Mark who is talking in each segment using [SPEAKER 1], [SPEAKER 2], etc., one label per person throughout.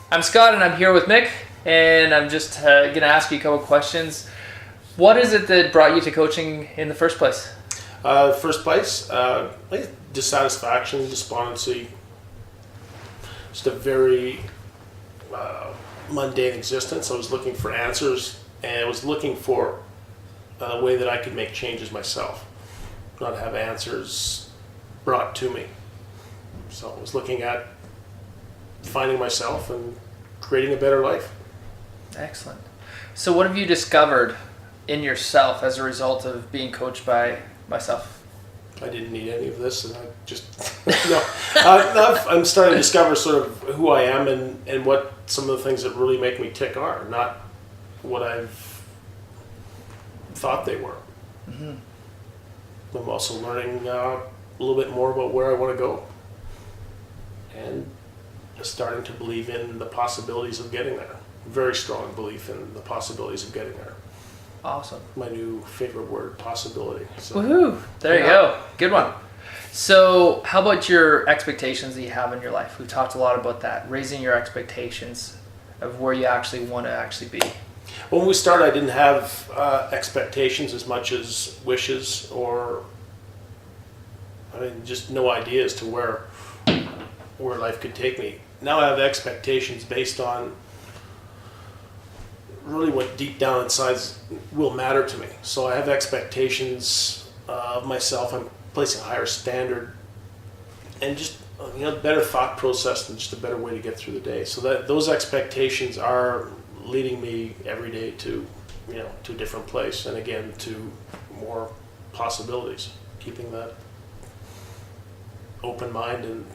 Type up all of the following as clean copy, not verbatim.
[SPEAKER 1] I'm Scott, and I'm here with Mick, and I'm just going to ask you a couple questions. What is it that brought you to coaching in the first place?
[SPEAKER 2] Dissatisfaction, despondency, just a very mundane existence. I was looking for answers, and I was looking for a way that I could make changes myself, not have answers brought to me. So I was looking at finding myself and creating a better life.
[SPEAKER 1] Excellent. So what have you discovered in yourself as a result of being coached by myself?
[SPEAKER 2] I didn't need any of this, and I just I'm starting to discover sort of who I am and what some of the things that really make me tick are, not what I've thought they were. Mm-hmm. I'm also learning a little bit more about where I want to go, and starting to believe in the possibilities of getting there. Very strong belief in the possibilities of getting there.
[SPEAKER 1] Awesome.
[SPEAKER 2] My new favorite word, possibility. So,
[SPEAKER 1] woohoo! There you go. Good one. So how about your expectations that you have in your life? We've talked a lot about that, raising your expectations of where you actually want to actually be.
[SPEAKER 2] When we started, I didn't have expectations as much as wishes, or just no idea as to where life could take me. Now I have expectations based on really what deep down inside will matter to me. So I have expectations of myself. I'm placing a higher standard, and just better thought process and just a better way to get through the day. So that those expectations are leading me every day to to a different place, and again to more possibilities. Keeping that open mind and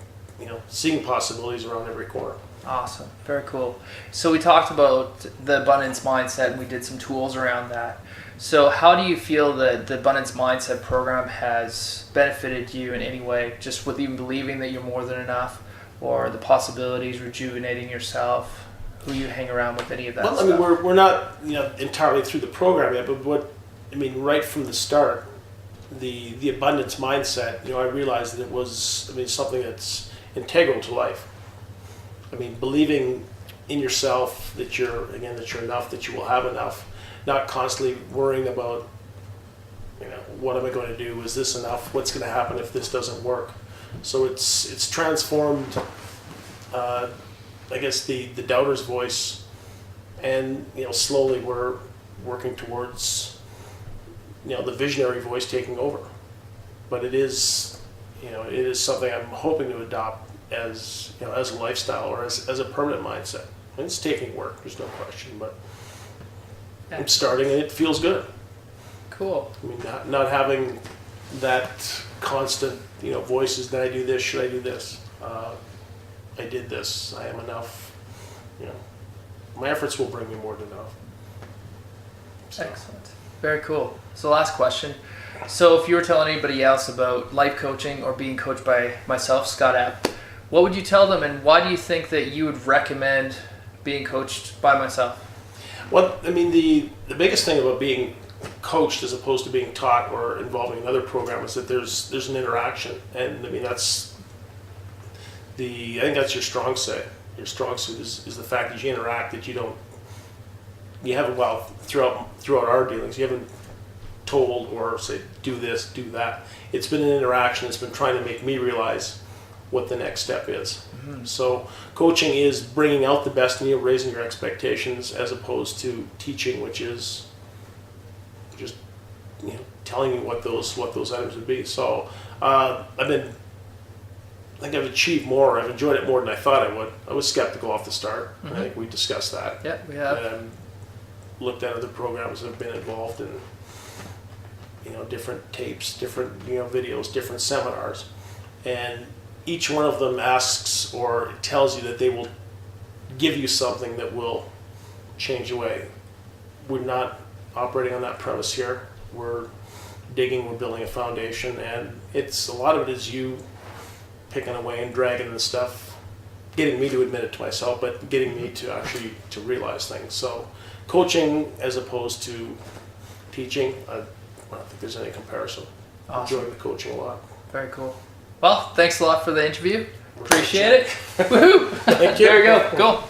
[SPEAKER 2] seeing possibilities around every corner.
[SPEAKER 1] Awesome. Very cool. So we talked about the abundance mindset, and we did some tools around that. So how do you feel that the abundance mindset program has benefited you in any way, just with even believing that you're more than enough, or the possibilities, rejuvenating yourself, who you hang around with, any of that stuff?
[SPEAKER 2] We're not entirely through the program yet, but right from the start, the abundance mindset, I realized that it was something that's integral to life. Believing in yourself that you're enough, that you will have enough, not constantly worrying about, what am I going to do? Is this enough? What's going to happen if this doesn't work? So it's transformed, the doubter's voice, and slowly we're working towards, the visionary voice taking over. But it is something I'm hoping to adopt as a lifestyle, or as a permanent mindset. And it's taking work, there's no question, but I'm starting and it feels good.
[SPEAKER 1] Cool.
[SPEAKER 2] Not having that constant voices that I do this, should I do this, I did this, I am enough. My efforts will bring me more than enough. So.
[SPEAKER 1] Excellent. Very cool. So last question. So if you were telling anybody else about life coaching or being coached by myself, Scott Epp, what would you tell them, and why do you think that you would recommend being coached by myself?
[SPEAKER 2] Well, the biggest thing about being coached as opposed to being taught or involving another program is that there's an interaction, and I think that's your strong suit. Your strong suit is the fact that you interact, that you haven't, throughout our dealings, you haven't told or said, do this, do that. It's been an interaction. It's been trying to make me realize what the next step is. Mm-hmm. So coaching is bringing out the best in you, raising your expectations, as opposed to teaching, which is just telling you what those items would be. So I think I've achieved more. I've enjoyed it more than I thought I would. I was skeptical off the start. Mm-hmm. I think we discussed that.
[SPEAKER 1] Yeah, we have.
[SPEAKER 2] And looked at other programs that have been involved in different tapes, different videos, different seminars, and each one of them asks or tells you that they will give you something that will change the way. We're not operating on that premise here. We're digging, we're building a foundation, and a lot of it is you picking away and dragging the stuff, getting me to admit it to myself, but getting me to actually to realize things. So coaching as opposed to teaching, I don't think there's any comparison.
[SPEAKER 1] Awesome.
[SPEAKER 2] Enjoying the coaching a lot.
[SPEAKER 1] Very cool. Well, thanks a lot for the interview. Appreciate it. Woohoo!
[SPEAKER 2] Thank you.
[SPEAKER 1] There we go. Cool.